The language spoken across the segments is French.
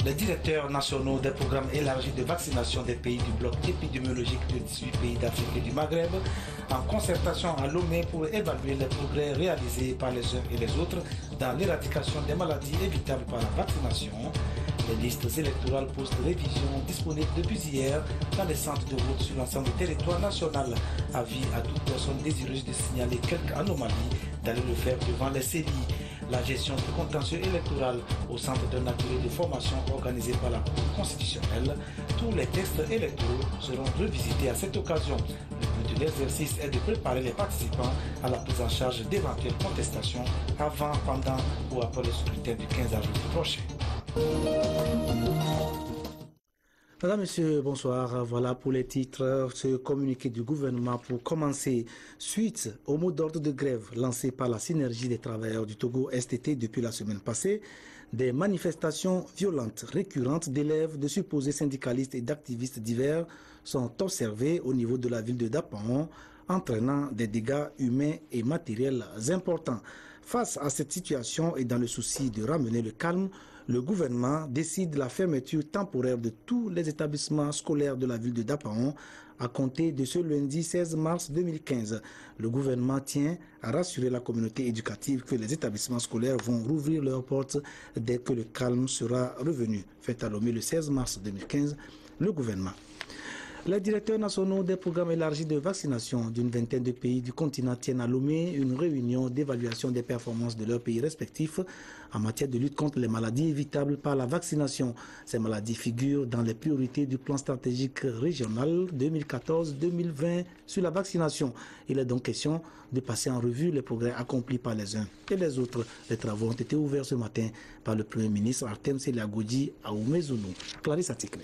Les directeurs nationaux des programmes élargis de vaccination des pays du bloc épidémiologique de 18 pays d'Afrique et du Maghreb, en concertation à Lomé pour évaluer les progrès réalisés par les uns et les autres dans l'éradication des maladies évitables par la vaccination. Les listes électorales post-révision disponibles depuis hier dans les centres de vote sur l'ensemble du territoire national. Avis à toute personne désireuse de signaler quelques anomalies d'aller le faire devant les CELI. La gestion du contentieux électoral au centre d'un atelier de formation organisé par la Cour constitutionnelle. Tous les textes électoraux seront revisités à cette occasion. Le but de l'exercice est de préparer les participants à la prise en charge d'éventuelles contestations avant, pendant ou après le scrutin du 15 avril prochain. Madame, Monsieur, bonsoir. Voilà pour les titres. Ce communiqué du gouvernement pour commencer. Suite au mot d'ordre de grève lancé par la synergie des travailleurs du Togo STT depuis la semaine passée, des manifestations violentes récurrentes d'élèves, de supposés syndicalistes et d'activistes divers sont observées au niveau de la ville de Dapaon, entraînant des dégâts humains et matériels importants. Face à cette situation et dans le souci de ramener le calme, le gouvernement décide la fermeture temporaire de tous les établissements scolaires de la ville de Dapaon à compter de ce lundi 16 mars 2015. Le gouvernement tient à rassurer la communauté éducative que les établissements scolaires vont rouvrir leurs portes dès que le calme sera revenu. Fait à Lomé le 16 mars 2015, le gouvernement. Les directeurs nationaux des programmes élargis de vaccination d'une vingtaine de pays du continent tiennent à Lomé une réunion d'évaluation des performances de leurs pays respectifs en matière de lutte contre les maladies évitables par la vaccination. Ces maladies figurent dans les priorités du plan stratégique régional 2014-2020 sur la vaccination. Il est donc question de passer en revue les progrès accomplis par les uns et les autres. Les travaux ont été ouverts ce matin par le Premier ministre Artem Seliagodji à Oumézounou. Clarisse Atikle.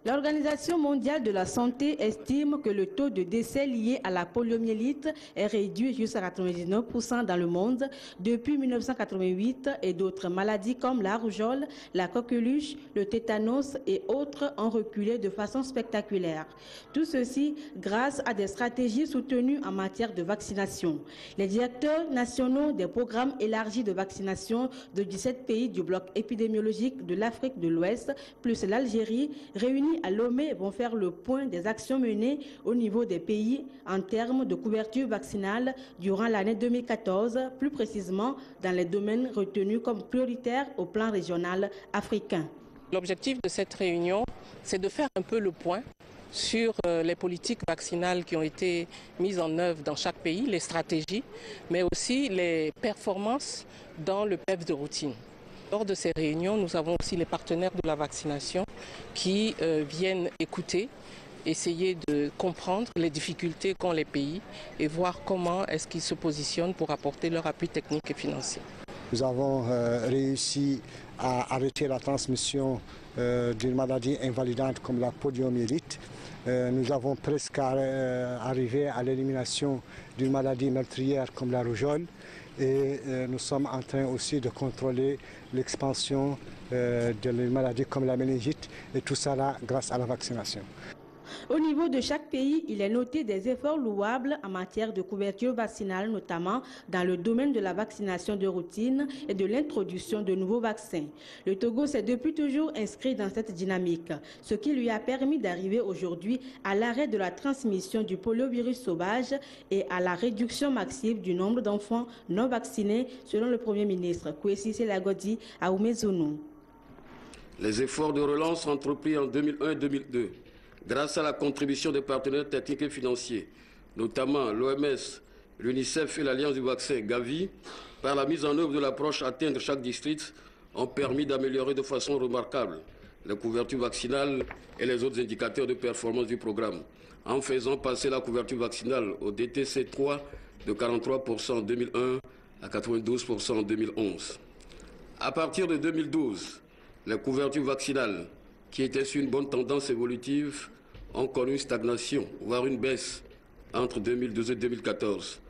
L'Organisation mondiale de la santé estime que le taux de décès lié à la poliomyélite est réduit jusqu'à 99% dans le monde depuis 1988 et d'autres maladies comme la rougeole, la coqueluche, le tétanos et autres ont reculé de façon spectaculaire. Tout ceci grâce à des stratégies soutenues en matière de vaccination. Les directeurs nationaux des programmes élargis de vaccination de 17 pays du bloc épidémiologique de l'Afrique de l'Ouest plus l'Algérie réunis à Lomé vont faire le point des actions menées au niveau des pays en termes de couverture vaccinale durant l'année 2014, plus précisément dans les domaines retenus comme prioritaires au plan régional africain. L'objectif de cette réunion, c'est de faire un peu le point sur les politiques vaccinales qui ont été mises en œuvre dans chaque pays, les stratégies, mais aussi les performances dans le PEPS de routine. Lors de ces réunions, nous avons aussi les partenaires de la vaccination qui viennent écouter, essayer de comprendre les difficultés qu'ont les pays et voir comment est-ce qu'ils se positionnent pour apporter leur appui technique et financier. Nous avons réussi à arrêter la transmission d'une maladie invalidante comme la poliomyélite. Nous avons presque arrivé à l'élimination d'une maladie meurtrière comme la rougeole. Et nous sommes en train aussi de contrôler l'expansion de maladies comme la méningite et tout ça là grâce à la vaccination. Au niveau de chaque pays, il est noté des efforts louables en matière de couverture vaccinale, notamment dans le domaine de la vaccination de routine et de l'introduction de nouveaux vaccins. Le Togo s'est depuis toujours inscrit dans cette dynamique, ce qui lui a permis d'arriver aujourd'hui à l'arrêt de la transmission du poliovirus sauvage et à la réduction massive du nombre d'enfants non vaccinés, selon le Premier ministre Kwesi Seliagodji à Oumézounou. Les efforts de relance entrepris en 2001 et 2002, grâce à la contribution des partenaires techniques et financiers, notamment l'OMS, l'UNICEF et l'Alliance du vaccin Gavi, par la mise en œuvre de l'approche atteindre chaque district, ont permis d'améliorer de façon remarquable la couverture vaccinale et les autres indicateurs de performance du programme, en faisant passer la couverture vaccinale au DTC3 de 43% en 2001 à 92% en 2011. À partir de 2012, la couverture vaccinale, qui étaient sur une bonne tendance évolutive, ont connu une stagnation, voire une baisse entre 2012 et 2014.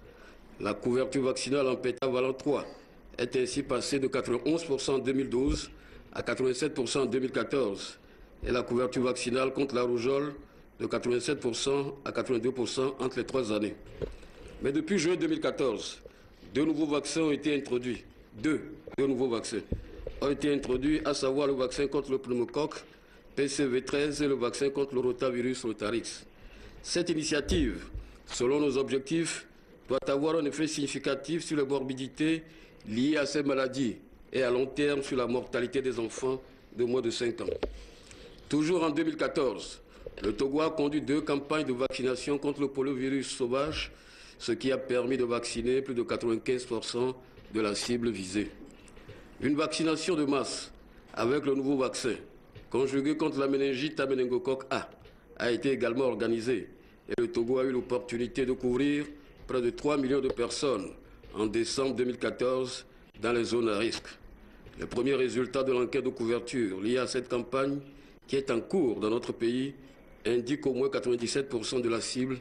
La couverture vaccinale en pétavalent 3 est ainsi passée de 91% en 2012 à 87% en 2014 et la couverture vaccinale contre la rougeole de 87% à 82% entre les 3 années. Mais depuis juin 2014, deux nouveaux vaccins ont été introduits. Deux nouveaux vaccins. ont été introduits, à savoir le vaccin contre le pneumocoque, PCV13 et le vaccin contre le rotavirus Rotarix. Cette initiative, selon nos objectifs, doit avoir un effet significatif sur les morbidités liées à ces maladies et à long terme sur la mortalité des enfants de moins de 5 ans. Toujours en 2014, le Togo a conduit 2 campagnes de vaccination contre le poliovirus sauvage, ce qui a permis de vacciner plus de 95% de la cible visée. Une vaccination de masse avec le nouveau vaccin, conjugué contre la méningite à méningocoque A été également organisée et le Togo a eu l'opportunité de couvrir près de 3 millions de personnes en décembre 2014 dans les zones à risque. Les premiers résultats de l'enquête de couverture liée à cette campagne, qui est en cours dans notre pays, indiquent qu'au moins 97% de la cible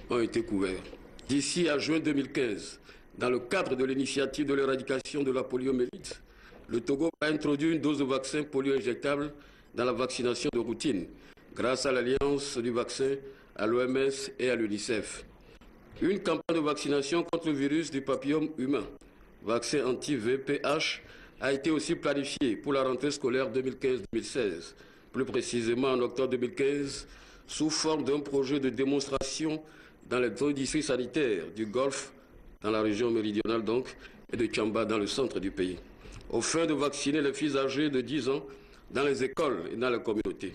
ont été couverts. D'ici à juin 2015, dans le cadre de l'initiative de l'éradication de la poliomyélite, le Togo a introduit une dose de vaccin polio injectable dans la vaccination de routine, grâce à l'alliance du vaccin à l'OMS et à l'UNICEF. Une campagne de vaccination contre le virus du papillome humain, vaccin anti-VPH, a été aussi planifiée pour la rentrée scolaire 2015-2016, plus précisément en octobre 2015, sous forme d'un projet de démonstration dans les 2 districts sanitaires du Golfe, dans la région méridionale donc, et de Tchamba dans le centre du pays, aux fins de vacciner les filles âgées de 10 ans dans les écoles et dans la communauté.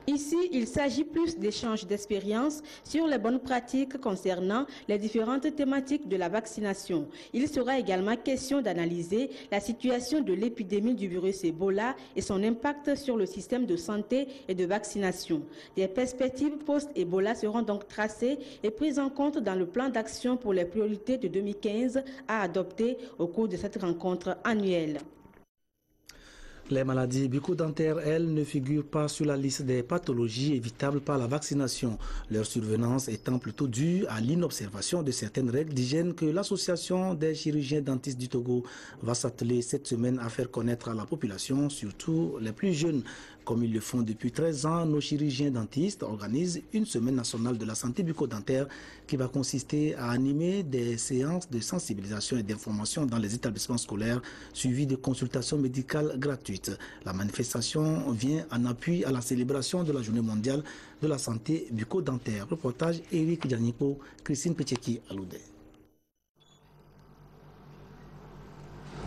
Ici, il s'agit plus d'échanges d'expériences sur les bonnes pratiques concernant les différentes thématiques de la vaccination. Il sera également question d'analyser la situation de l'épidémie du virus Ebola et son impact sur le système de santé et de vaccination. Des perspectives post-Ebola seront donc tracées et prises en compte dans le plan d'action pour les priorités de 2015 à adopter au cours de cette rencontre annuelle. Les maladies bucco-dentaires, elles, ne figurent pas sur la liste des pathologies évitables par la vaccination, leur survenance étant plutôt due à l'inobservation de certaines règles d'hygiène que l'Association des chirurgiens dentistes du Togo va s'atteler cette semaine à faire connaître à la population, surtout les plus jeunes. Comme ils le font depuis 13 ans, nos chirurgiens dentistes organisent une semaine nationale de la santé bucco-dentaire qui va consister à animer des séances de sensibilisation et d'information dans les établissements scolaires suivies de consultations médicales gratuites. La manifestation vient en appui à la célébration de la Journée mondiale de la santé bucco-dentaire. Reportage Eric Dianipo, Christine Pecheki Aloudé.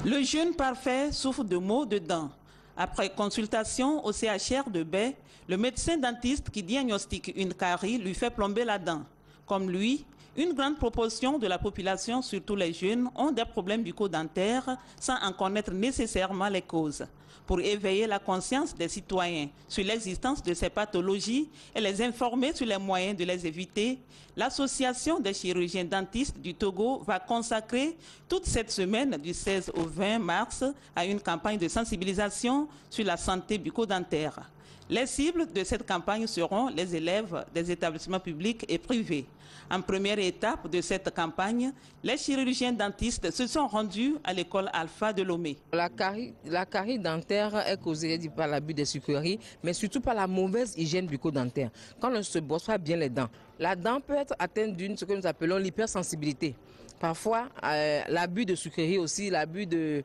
Le jeune parfait souffre de maux de dents. Après consultation au CHR de Baie, le médecin dentiste qui diagnostique une carie lui fait plomber la dent. Comme lui, une grande proportion de la population, surtout les jeunes, ont des problèmes bucco-dentaires sans en connaître nécessairement les causes. Pour éveiller la conscience des citoyens sur l'existence de ces pathologies et les informer sur les moyens de les éviter, l'Association des chirurgiens dentistes du Togo va consacrer toute cette semaine du 16 au 20 mars à une campagne de sensibilisation sur la santé bucco-dentaire. Les cibles de cette campagne seront les élèves des établissements publics et privés. En première étape de cette campagne, les chirurgiens dentistes se sont rendus à l'école Alpha de Lomé. La carie dentaire est causée par l'abus des sucreries, mais surtout par la mauvaise hygiène bucco-dentaire. Quand on ne se brosse pas bien les dents, la dent peut être atteinte d'une ce que nous appelons l'hypersensibilité. Parfois, l'abus de sucreries aussi, l'abus de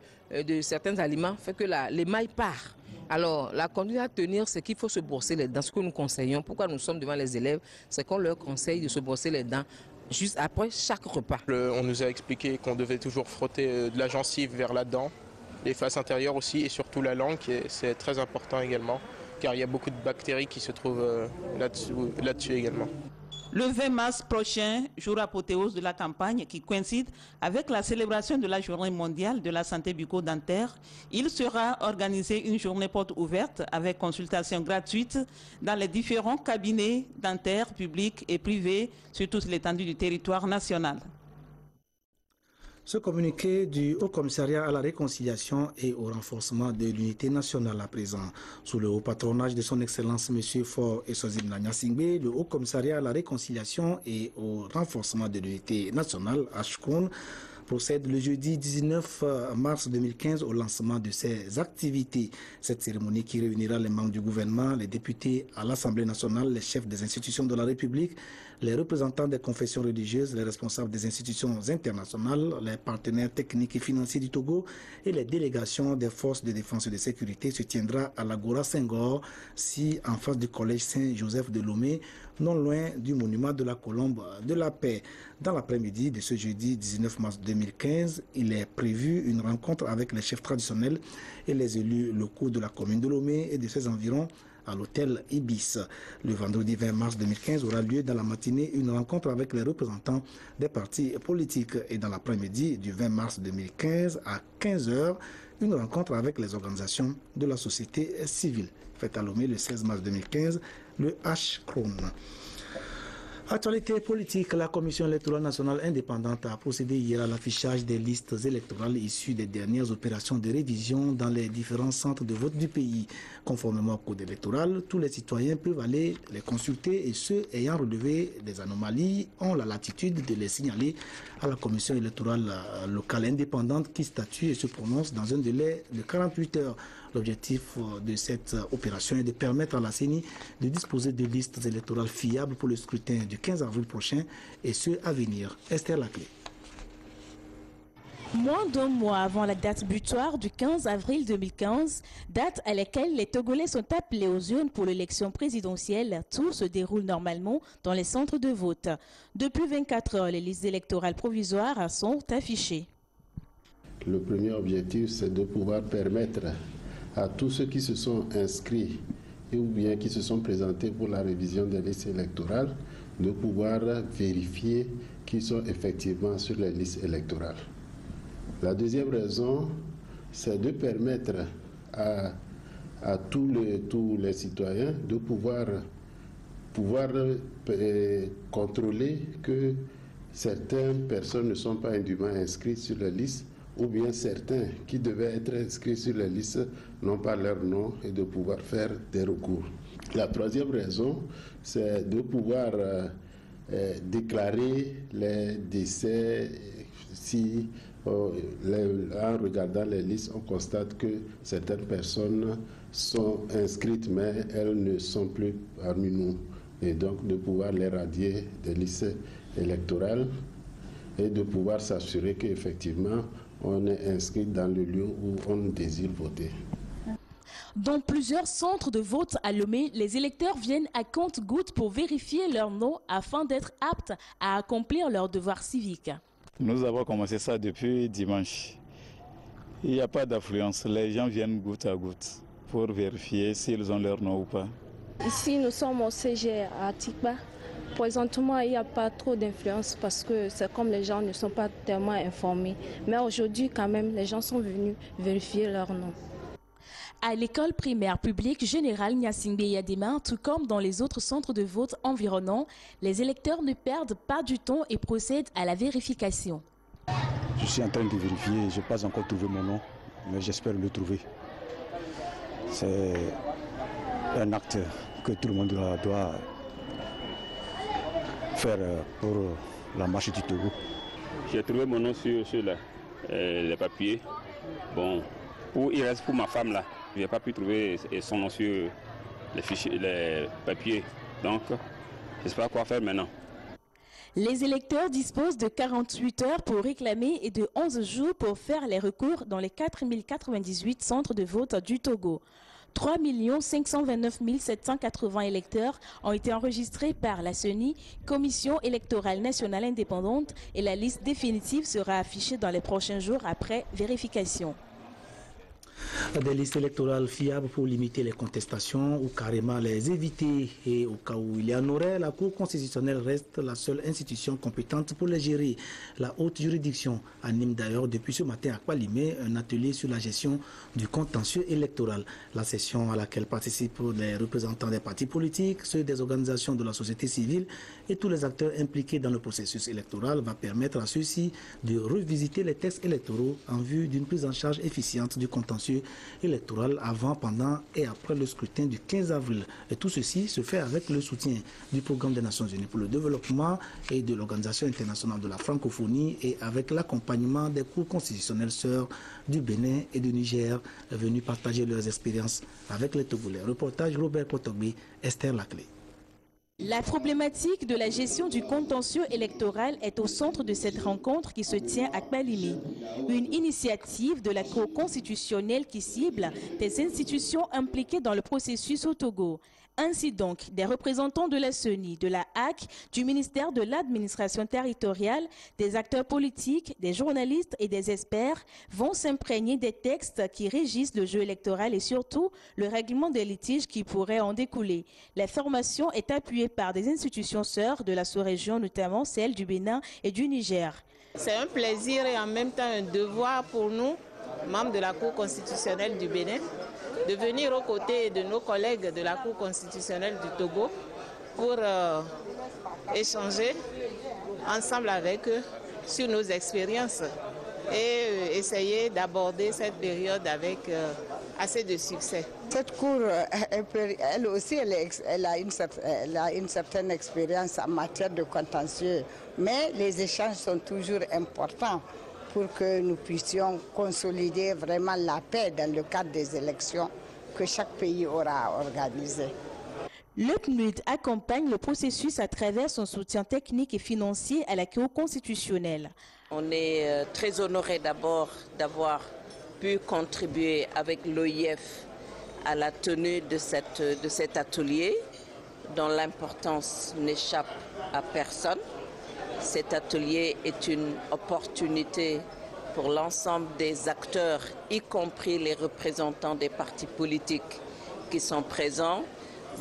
certains aliments fait que l'émail part. Alors, la conduite à tenir, c'est qu'il faut se brosser les dents. Ce que nous conseillons, pourquoi nous sommes devant les élèves, c'est qu'on leur conseille de se brosser les dents juste après chaque repas. On nous a expliqué qu'on devait toujours frotter de la gencive vers la dent, les faces intérieures aussi et surtout la langue, c'est très important également, car il y a beaucoup de bactéries qui se trouvent là-dessus également. Le 20 mars prochain, jour apothéose de la campagne qui coïncide avec la célébration de la Journée mondiale de la santé bucco-dentaire, il sera organisé une journée porte ouverte avec consultation gratuite dans les différents cabinets dentaires publics et privés sur toute l'étendue du territoire national. Ce communiqué du Haut Commissariat à la réconciliation et au renforcement de l'unité nationale à présent. Sous le haut patronage de son Excellence M. Faure Eswazim Nanyasingbe, le Haut Commissariat à la réconciliation et au renforcement de l'unité nationale, HCON, procède le jeudi 19 mars 2015 au lancement de ses activités. Cette cérémonie qui réunira les membres du gouvernement, les députés à l'Assemblée nationale, les chefs des institutions de la République, les représentants des confessions religieuses, les responsables des institutions internationales, les partenaires techniques et financiers du Togo et les délégations des forces de défense et de sécurité se tiendra à l'Agora Senghor, en face du collège Saint-Joseph de Lomé, non loin du monument de la Colombe de la Paix. Dans l'après-midi de ce jeudi 19 mars 2015, il est prévu une rencontre avec les chefs traditionnels et les élus locaux de la commune de Lomé et de ses environs à l'hôtel Ibis. Le vendredi 20 mars 2015 aura lieu dans la matinée une rencontre avec les représentants des partis politiques et dans l'après-midi du 20 mars 2015 à 15 h, une rencontre avec les organisations de la société civile. Fête à Lomé le 16 mars 2015, le H-Krone. Actualité politique, la Commission électorale nationale indépendante a procédé hier à l'affichage des listes électorales issues des dernières opérations de révision dans les différents centres de vote du pays. Conformément au code électoral, tous les citoyens peuvent aller les consulter et ceux ayant relevé des anomalies ont la latitude de les signaler à la Commission électorale locale indépendante qui statue et se prononce dans un délai de 48 heures. L'objectif de cette opération est de permettre à la CENI de disposer de listes électorales fiables pour le scrutin du 15 avril prochain et ceux à venir. Esther Laclé. Moins d'un mois avant la date butoir du 15 avril 2015, date à laquelle les Togolais sont appelés aux urnes pour l'élection présidentielle, tout se déroule normalement dans les centres de vote. Depuis 24 heures, les listes électorales provisoires sont affichées. Le premier objectif, c'est de pouvoir permettre à tous ceux qui se sont inscrits ou bien qui se sont présentés pour la révision des listes électorales de pouvoir vérifier qu'ils sont effectivement sur les listes électorales. La deuxième raison, c'est de permettre à tous les citoyens de pouvoir contrôler que certaines personnes ne sont pas indûment inscrites sur la liste ou bien certains qui devaient être inscrits sur la liste n'ont pas leur nom et de pouvoir faire des recours. La troisième raison, c'est de pouvoir déclarer les décès si en regardant les listes, on constate que certaines personnes sont inscrites mais elles ne sont plus parmi nous. Et donc de pouvoir les radier des listes électorales et de pouvoir s'assurer qu'effectivement on est inscrit dans le lieu où on désire voter. Dans plusieurs centres de vote à Lomé, les électeurs viennent à compte-gouttes pour vérifier leur nom afin d'être aptes à accomplir leurs devoirs civiques. Nous avons commencé ça depuis dimanche. Il n'y a pas d'affluence. Les gens viennent goutte à goutte pour vérifier s'ils ont leur nom ou pas. Ici, nous sommes au CG à Tikba. Présentement, il n'y a pas trop d'influence parce que c'est comme les gens ne sont pas tellement informés. Mais aujourd'hui, quand même, les gens sont venus vérifier leur nom. À l'école primaire publique générale Nyasingbe Yadema, tout comme dans les autres centres de vote environnants, les électeurs ne perdent pas du temps et procèdent à la vérification. Je suis en train de vérifier, je n'ai pas encore trouvé mon nom, mais j'espère le trouver. C'est un acte que tout le monde doit faire pour la marche du Togo. J'ai trouvé mon nom sur les papiers. Bon, il reste pour ma femme là. Je n'ai pas pu trouver son nom sur les papiers. Donc, je ne sais pas quoi faire maintenant. Les électeurs disposent de 48 heures pour réclamer et de 11 jours pour faire les recours dans les 4098 centres de vote du Togo. 3 529 780 électeurs ont été enregistrés par la CENI, Commission électorale nationale indépendante, et la liste définitive sera affichée dans les prochains jours après vérification. Des listes électorales fiables pour limiter les contestations ou carrément les éviter. Et au cas où il y en aurait, la Cour constitutionnelle reste la seule institution compétente pour les gérer. La haute juridiction anime d'ailleurs depuis ce matin à Kwalimé un atelier sur la gestion du contentieux électoral. La session à laquelle participent les représentants des partis politiques, ceux des organisations de la société civile et tous les acteurs impliqués dans le processus électoral va permettre à ceux-ci de revisiter les textes électoraux en vue d'une prise en charge efficiente du contentieux électorale avant, pendant et après le scrutin du 15 avril. Et tout ceci se fait avec le soutien du Programme des Nations Unies pour le développement et de l'Organisation internationale de la francophonie et avec l'accompagnement des cours constitutionnels sœurs du Bénin et du Niger venus partager leurs expériences avec les Togolais. Reportage Robert Kotogbi, Esther Laclé. La problématique de la gestion du contentieux électoral est au centre de cette rencontre qui se tient à Kbalimi. Une initiative de la Cour constitutionnelle qui cible des institutions impliquées dans le processus au Togo. Ainsi donc, des représentants de la CENI, de la HAC, du ministère de l'administration territoriale, des acteurs politiques, des journalistes et des experts vont s'imprégner des textes qui régissent le jeu électoral et surtout le règlement des litiges qui pourraient en découler. La formation est appuyée par des institutions sœurs de la sous-région, notamment celles du Bénin et du Niger. C'est un plaisir et en même temps un devoir pour nous, membres de la Cour constitutionnelle du Bénin, de venir aux côtés de nos collègues de la Cour constitutionnelle du Togo pour échanger ensemble avec eux sur nos expériences et essayer d'aborder cette période avec assez de succès. Cette Cour, elle aussi, elle a une certaine expérience en matière de contentieux, mais les échanges sont toujours importants pour que nous puissions consolider vraiment la paix dans le cadre des élections que chaque pays aura organisées. Le PNUD accompagne le processus à travers son soutien technique et financier à la Cour constitutionnelle. On est très honoré d'abord d'avoir pu contribuer avec l'OIF à la tenue de cet atelier dont l'importance n'échappe à personne. Cet atelier est une opportunité pour l'ensemble des acteurs, y compris les représentants des partis politiques qui sont présents,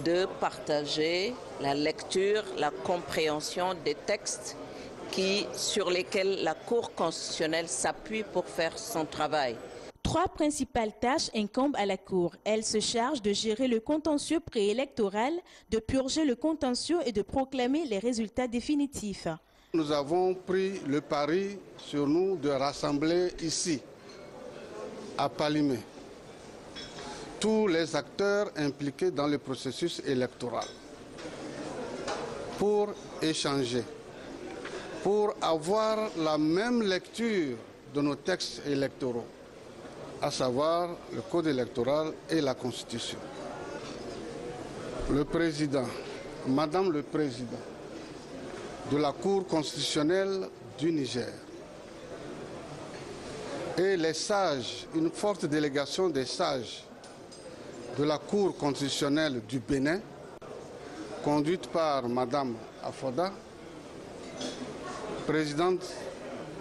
de partager la lecture, la compréhension des textes sur lesquels la Cour constitutionnelle s'appuie pour faire son travail. 3 principales tâches incombent à la Cour. Elle se charge de gérer le contentieux préélectoral, de purger le contentieux et de proclamer les résultats définitifs. Nous avons pris le pari sur nous de rassembler ici, à Palimé, tous les acteurs impliqués dans le processus électoral pour échanger, pour avoir la même lecture de nos textes électoraux, à savoir le code électoral et la Constitution. Le président, Madame le Président de la Cour constitutionnelle du Niger et les sages, une forte délégation des sages de la Cour constitutionnelle du Bénin, conduite par Madame Afoda, présidente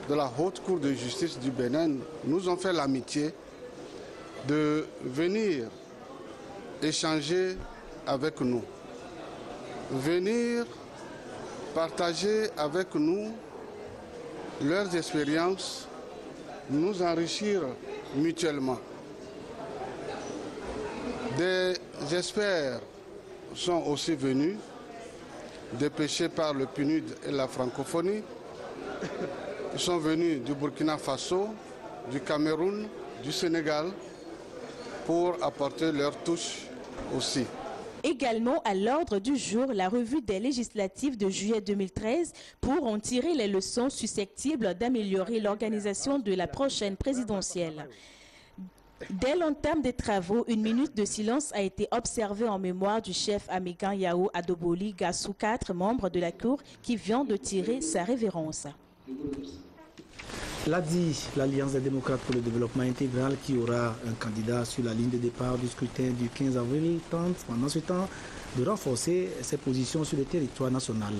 de la Haute Cour de justice du Bénin, nous ont fait l'amitié de venir échanger avec nous, venir partager avec nous leurs expériences, nous enrichir mutuellement. Des experts sont aussi venus, dépêchés par le PNUD et la francophonie. Ils sont venus du Burkina Faso, du Cameroun, du Sénégal, pour apporter leur touche aussi. Également à l'ordre du jour, la revue des législatives de juillet 2013 pour en tirer les leçons susceptibles d'améliorer l'organisation de la prochaine présidentielle. Dès l'entame des travaux, une minute de silence a été observée en mémoire du chef Amégan Yao Adoboli Gassou, 4 membres de la Cour qui vient de tirer sa révérence. L'ADI, l'Alliance des démocrates pour le développement intégral, qui aura un candidat sur la ligne de départ du scrutin du 15 avril, tente pendant ce temps de renforcer ses positions sur le territoire national.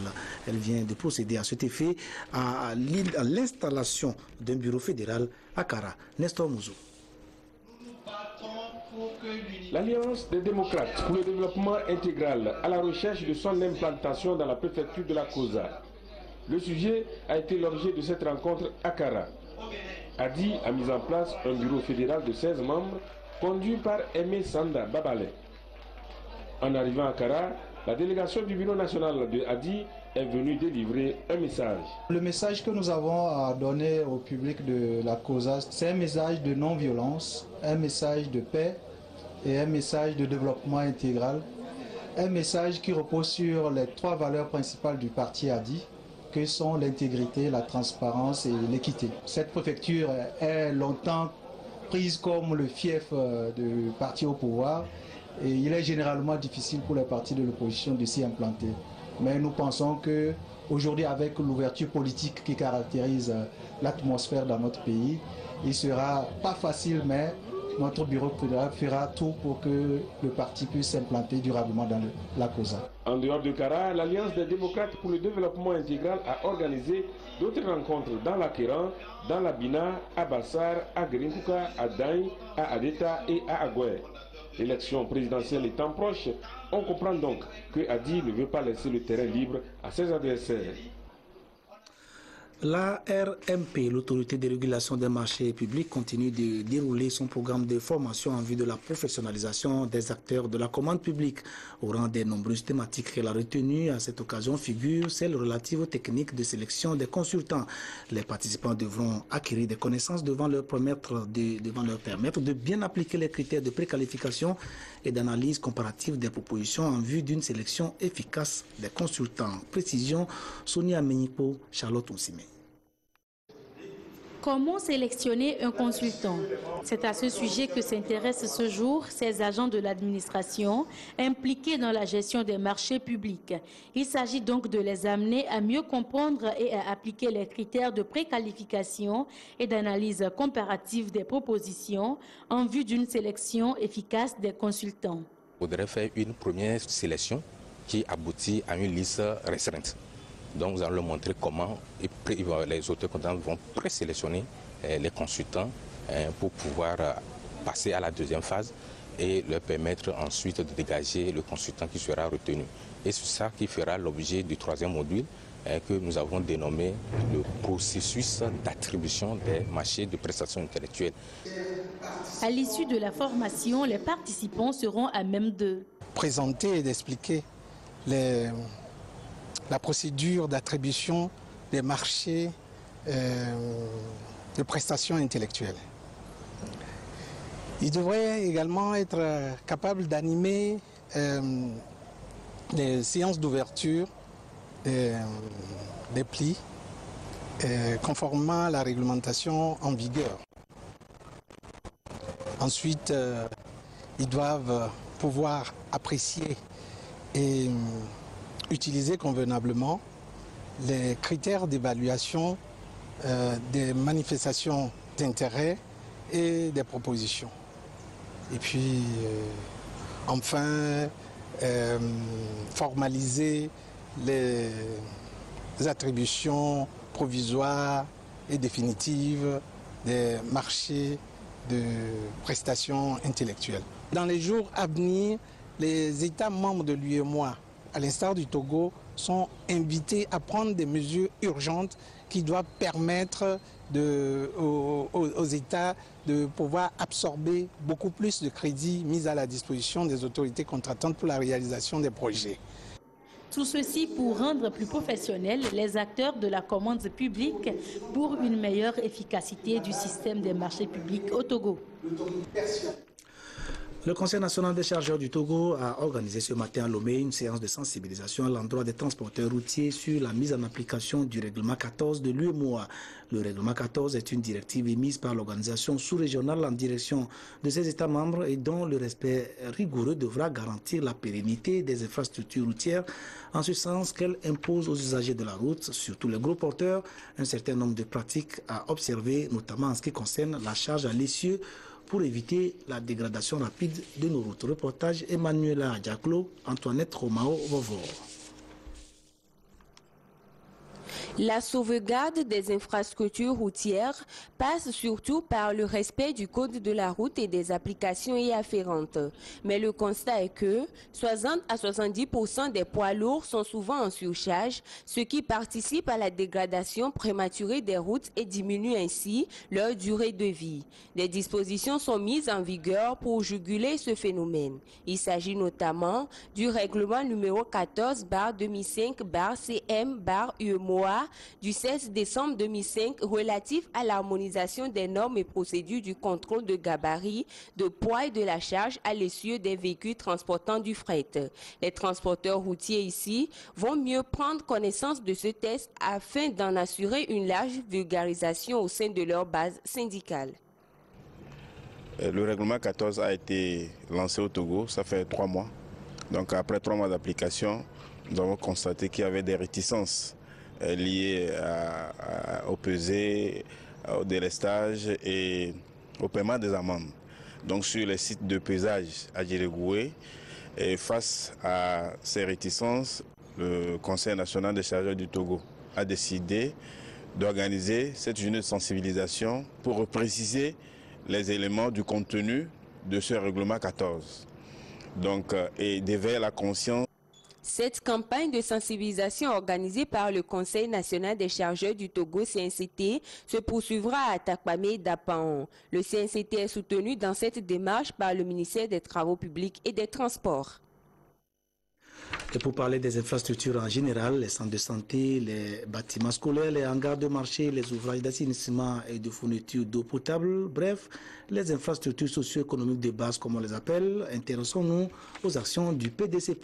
Elle vient de procéder à cet effet à l'installation d'un bureau fédéral à Kara. Nestor Mouzou. L'Alliance des démocrates pour le développement intégral à la recherche de son implantation dans la préfecture de la Kosa. Le sujet a été l'objet de cette rencontre à Kara. ADI a mis en place un bureau fédéral de 16 membres conduit par Aimé Sanda Babale. En arrivant à Kara, la délégation du bureau national de ADI est venu délivrer un message. Le message que nous avons à donner au public de la COSA, c'est un message de non-violence, un message de paix et un message de développement intégral. Un message qui repose sur les 3 valeurs principales du parti ADI, que sont l'intégrité, la transparence et l'équité. Cette préfecture est longtemps prise comme le fief du parti au pouvoir et il est généralement difficile pour les partis de l'opposition de s'y implanter. Mais nous pensons qu'aujourd'hui, avec l'ouverture politique qui caractérise l'atmosphère dans notre pays, il ne sera pas facile, mais notre bureau fédéral fera tout pour que le parti puisse s'implanter durablement dans la COSA. En dehors de Kara, l'Alliance des démocrates pour le développement intégral a organisé d'autres rencontres dans l'Akéran, dans la Bina, à Bassar, à Grinkuka, à Daï, à Adeta et à Agoué. L'élection présidentielle étant proche, on comprend donc que Adi ne veut pas laisser le terrain libre à ses adversaires. La RMP, l'autorité de régulation des marchés publics, continue de dérouler son programme de formation en vue de la professionnalisation des acteurs de la commande publique. Au rang des nombreuses thématiques qu'elle a retenues, à cette occasion figure celle relative aux techniques de sélection des consultants. Les participants devront acquérir des connaissances devant leur permettre de bien appliquer les critères de préqualification et d'analyse comparative des propositions en vue d'une sélection efficace des consultants. Précision, Sonia Menipo, Charlotte Onsime. Comment sélectionner un consultant? C'est à ce sujet que s'intéressent ce jour ces agents de l'administration impliqués dans la gestion des marchés publics. Il s'agit donc de les amener à mieux comprendre et à appliquer les critères de préqualification et d'analyse comparative des propositions en vue d'une sélection efficace des consultants. Il faudrait faire une première sélection qui aboutit à une liste restreinte. Donc nous allons leur montrer comment les auteurs comptables vont présélectionner les consultants pour pouvoir passer à la deuxième phase et leur permettre ensuite de dégager le consultant qui sera retenu. Et c'est ça qui fera l'objet du 3e module que nous avons dénommé le processus d'attribution des marchés de prestations intellectuelles. À l'issue de la formation, les participants seront à même de présenter et d'expliquer la procédure d'attribution des marchés de prestations intellectuelles. Il devrait également être capable d'animer des séances d'ouverture des plis conformément à la réglementation en vigueur. Ensuite, ils doivent pouvoir apprécier et utiliser convenablement les critères d'évaluation des manifestations d'intérêt et des propositions. Et puis, enfin, formaliser les attributions provisoires et définitives des marchés de prestations intellectuelles. Dans les jours à venir, les États membres de l'UEMOA, à l'instar du Togo, sont invités à prendre des mesures urgentes qui doivent permettre aux États de pouvoir absorber beaucoup plus de crédits mis à la disposition des autorités contractantes pour la réalisation des projets. Tout ceci pour rendre plus professionnels les acteurs de la commande publique pour une meilleure efficacité du système des marchés publics au Togo. Le Conseil national des chargeurs du Togo a organisé ce matin à Lomé une séance de sensibilisation à l'endroit des transporteurs routiers sur la mise en application du règlement 14 de l'UEMOA. Le règlement 14 est une directive émise par l'organisation sous-régionale en direction de ses États membres et dont le respect rigoureux devra garantir la pérennité des infrastructures routières, en ce sens qu'elle impose aux usagers de la route, surtout les gros porteurs, un certain nombre de pratiques à observer, notamment en ce qui concerne la charge à l'essieu, pour éviter la dégradation rapide de nos routes. Reportage Emmanuela Diaclo, Antoinette Romao Vovor. La sauvegarde des infrastructures routières passe surtout par le respect du code de la route et des applications y afférentes. Mais le constat est que 60 à 70% des poids lourds sont souvent en surcharge, ce qui participe à la dégradation prématurée des routes et diminue ainsi leur durée de vie. Des dispositions sont mises en vigueur pour juguler ce phénomène. Il s'agit notamment du règlement numéro 14/2005/CM/UEMOA du 16 décembre 2005 relatif à l'harmonisation des normes et procédures du contrôle de gabarit, de poids et de la charge à l'essieu des véhicules transportant du fret. Les transporteurs routiers ici vont mieux prendre connaissance de ce test afin d'en assurer une large vulgarisation au sein de leur base syndicale. Le règlement 14 a été lancé au Togo, ça fait 3 mois. Donc après 3 mois d'application, nous avons constaté qu'il y avait des réticences liées au pesé, au délestage et au paiement des amendes. Donc sur les sites de pesage à Djiregoué, et face à ces réticences, le Conseil national des chargeurs du Togo a décidé d'organiser cette journée de sensibilisation pour préciser les éléments du contenu de ce règlement 14. Donc, et d'éveiller la conscience. Cette campagne de sensibilisation organisée par le Conseil national des chargeurs du Togo CNCT se poursuivra à Atakpamé et Dapaon. Le CNCT est soutenu dans cette démarche par le ministère des Travaux publics et des Transports. Et pour parler des infrastructures en général, les centres de santé, les bâtiments scolaires, les hangars de marché, les ouvrages d'assainissement et de fourniture d'eau potable, bref, les infrastructures socio-économiques de base, comme on les appelle, intéressons-nous aux actions du PDC+,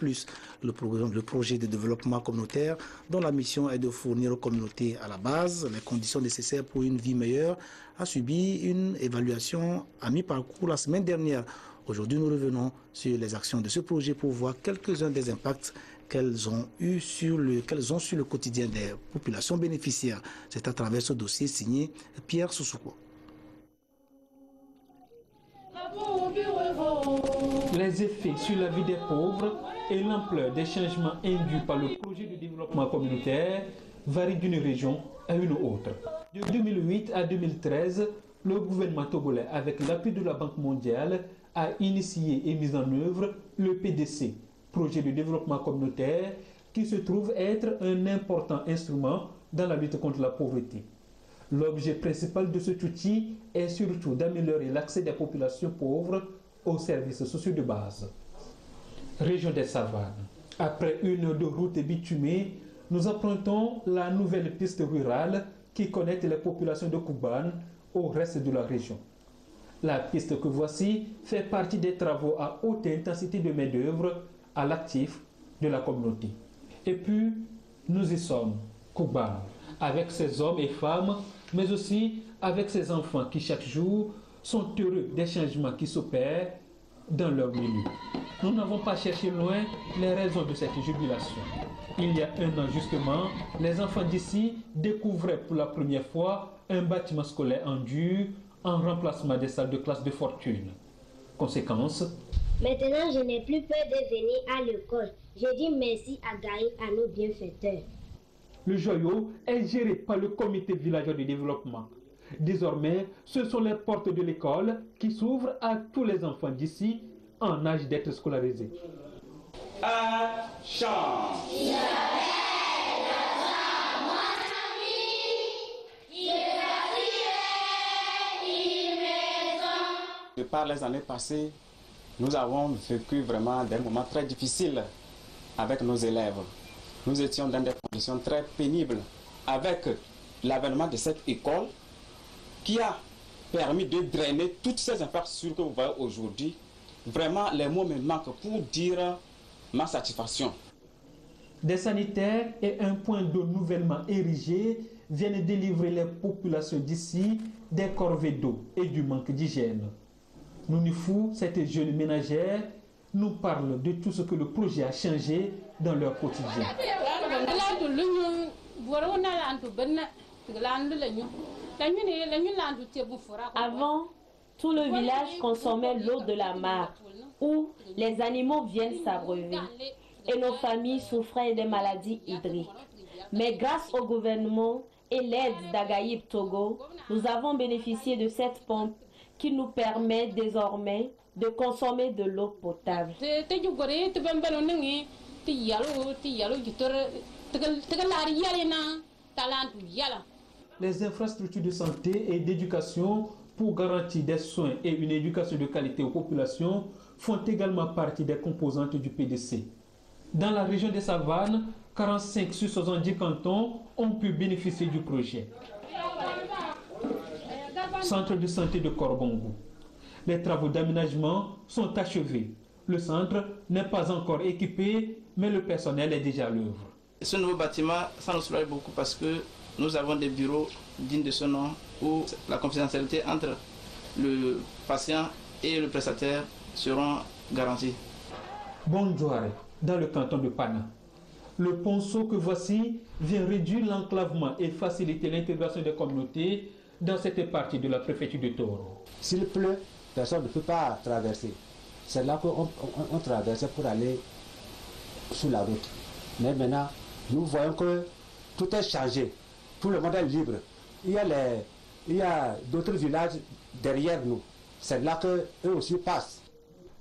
le projet de développement communautaire dont la mission est de fournir aux communautés à la base les conditions nécessaires pour une vie meilleure, a subi une évaluation à mi-parcours la semaine dernière. Aujourd'hui, nous revenons sur les actions de ce projet pour voir quelques-uns des impacts qu'elles ont sur le quotidien des populations bénéficiaires. C'est à travers ce dossier signé Pierre Soussouko. Les effets sur la vie des pauvres et l'ampleur des changements induits par le projet de développement communautaire varient d'une région à une autre. De 2008 à 2013, le gouvernement togolais, avec l'appui de la Banque mondiale, a initié et mis en œuvre le PDC, projet de développement communautaire, qui se trouve être un important instrument dans la lutte contre la pauvreté. L'objet principal de cet outil est surtout d'améliorer l'accès des populations pauvres aux services sociaux de base. Région des Savanes. Après une heure de route bitumée, nous empruntons la nouvelle piste rurale qui connecte les populations de Koubane au reste de la région. La piste que voici fait partie des travaux à haute intensité de main-d'œuvre à l'actif de la communauté. Et puis, nous y sommes, Koubane, avec ses hommes et femmes, mais aussi avec ses enfants qui chaque jour sont heureux des changements qui s'opèrent dans leur milieu. Nous n'avons pas cherché loin les raisons de cette jubilation. Il y a un an justement, les enfants d'ici découvraient pour la première fois un bâtiment scolaire en dur en remplacement des salles de classe de fortune. Conséquence, maintenant, je n'ai plus peur de venir à l'école. Je dis merci à Gaï, à nos bienfaiteurs. Le joyau est géré par le comité villageois de développement. Désormais, ce sont les portes de l'école qui s'ouvrent à tous les enfants d'ici en âge d'être scolarisés. À chant. Par les années passées, nous avons vécu vraiment des moments très difficiles avec nos élèves. Nous étions dans des conditions très pénibles. Avec l'avènement de cette école qui a permis de drainer toutes ces infrastructures que vous voyez aujourd'hui, vraiment les mots me manquent pour dire ma satisfaction. Des sanitaires et un point d'eau nouvellement érigé viennent délivrer les populations d'ici des corvées d'eau et du manque d'hygiène. Nounifou, cette jeune ménagère, nous parle de tout ce que le projet a changé dans leur quotidien. Avant, tout le village consommait l'eau de la mare, où les animaux viennent s'abreuver, et nos familles souffraient des maladies hydriques. Mais grâce au gouvernement et l'aide d'Agaïb Togo, nous avons bénéficié de cette pompe qui nous permet désormais de consommer de l'eau potable. Les infrastructures de santé et d'éducation pour garantir des soins et une éducation de qualité aux populations font également partie des composantes du PDC. Dans la région des Savanes, 45 sur 70 cantons ont pu bénéficier du projet. Centre de santé de Korbongo. Les travaux d'aménagement sont achevés. Le centre n'est pas encore équipé, mais le personnel est déjà à l'œuvre. Ce nouveau bâtiment, ça nous soulage beaucoup parce que nous avons des bureaux dignes de ce nom où la confidentialité entre le patient et le prestataire seront garanties. Bonjour, dans le canton de Pana. Le ponceau que voici vient réduire l'enclavement et faciliter l'intégration des communautés dans cette partie de la préfecture de Toro. S'il pleut, personne ne peut pas traverser. C'est là qu'on traversait pour aller sur la route. Mais maintenant, nous voyons que tout est changé. Tout le monde est libre. Il y a d'autres villages derrière nous. C'est là qu'eux aussi passent.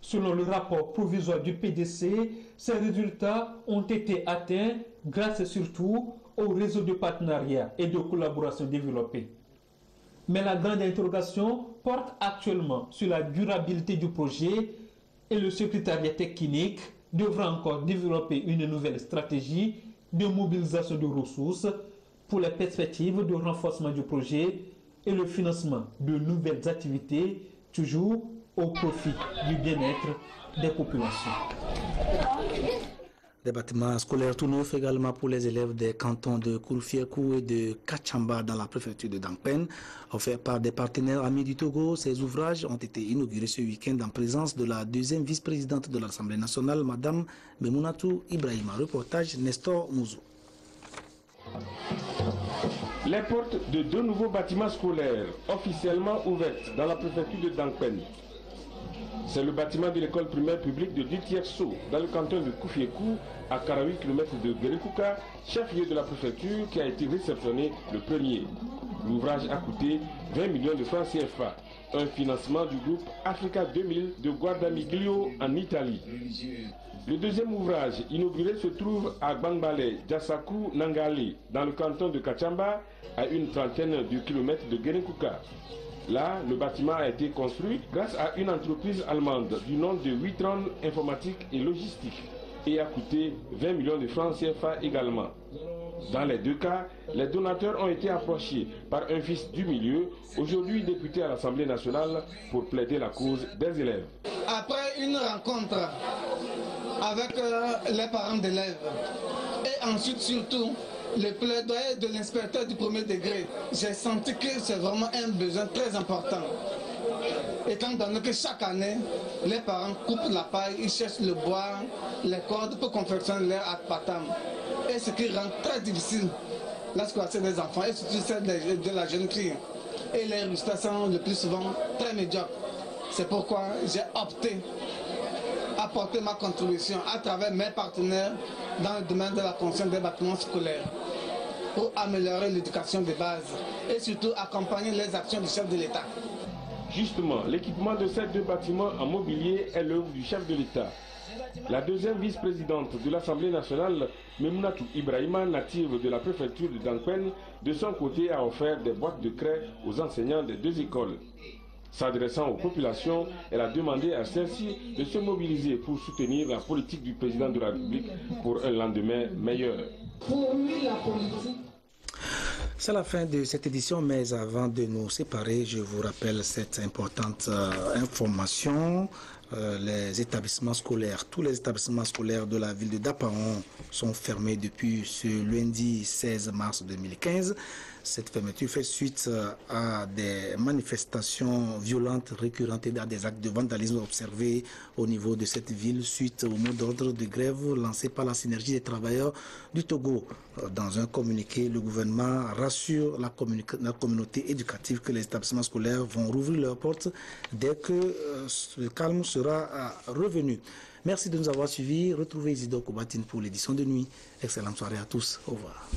Selon le rapport provisoire du PDC, ces résultats ont été atteints grâce surtout au réseau de partenariat et de collaboration développé. Mais la grande interrogation porte actuellement sur la durabilité du projet et le secrétariat technique devra encore développer une nouvelle stratégie de mobilisation de ressources pour les perspectives de renforcement du projet et le financement de nouvelles activités, toujours au profit du bien-être des populations. Des bâtiments scolaires tout neufs également pour les élèves des cantons de Kourfiekou et de Kachamba dans la préfecture de Dangpen. Offerts par des partenaires amis du Togo, ces ouvrages ont été inaugurés ce week-end en présence de la deuxième vice-présidente de l'Assemblée nationale, Mme Memounatou Ibrahima. Reportage Nestor Mouzou. Les portes de deux nouveaux bâtiments scolaires officiellement ouvertes dans la préfecture de Dangpen. C'est le bâtiment de l'école primaire publique de Dutierso, dans le canton de Koufiekou, à 48 km de Guérikouka, chef-lieu de la préfecture, qui a été réceptionné le premier. L'ouvrage a coûté 20 millions de francs CFA, un financement du groupe Africa 2000 de Guardamiglio en Italie. Le deuxième ouvrage inauguré se trouve à Bangbale, Djassakou, Nangali, dans le canton de Kachamba, à une trentaine de kilomètres de Guérikouka. Là, le bâtiment a été construit grâce à une entreprise allemande du nom de Witron Informatique et Logistique et a coûté 20 millions de francs CFA également. Dans les deux cas, les donateurs ont été approchés par un fils du milieu, aujourd'hui député à l'Assemblée nationale, pour plaider la cause des élèves. Après une rencontre avec les parents d'élèves et ensuite surtout le plaidoyer de l'inspecteur du premier degré, j'ai senti que c'est vraiment un besoin très important. Étant donné que chaque année, les parents coupent la paille, ils cherchent le bois, les cordes pour confectionner leur atpatam. Et ce qui rend très difficile la scolarité des enfants, et surtout celle de la jeune fille. Et les résultats sont le plus souvent très médiocres. C'est pourquoi j'ai opté à apporter ma contribution à travers mes partenaires dans le domaine de la construction des bâtiments scolaires pour améliorer l'éducation de base et surtout accompagner les actions du chef de l'État. Justement, l'équipement de ces deux bâtiments en mobilier est l'œuvre du chef de l'État. La deuxième vice-présidente de l'Assemblée nationale, Memounatou Ibrahima, native de la préfecture de Dangpen, de son côté a offert des boîtes de craie aux enseignants des deux écoles. S'adressant aux populations, elle a demandé à celles-ci de se mobiliser pour soutenir la politique du président de la République pour un lendemain meilleur. C'est la fin de cette édition, mais avant de nous séparer, je vous rappelle cette importante information. Les établissements scolaires, tous les établissements scolaires de la ville de Dapaon sont fermés depuis ce lundi 16 mars 2015. Cette fermeture fait suite à des manifestations violentes récurrentes et à des actes de vandalisme observés au niveau de cette ville suite au mot d'ordre de grève lancé par la synergie des travailleurs du Togo. Dans un communiqué, le gouvernement rassure la communauté éducative que les établissements scolaires vont rouvrir leurs portes dès que le calme sera revenu. Merci de nous avoir suivis. Retrouvez Isidore Kobatine pour l'édition de nuit. Excellente soirée à tous. Au revoir.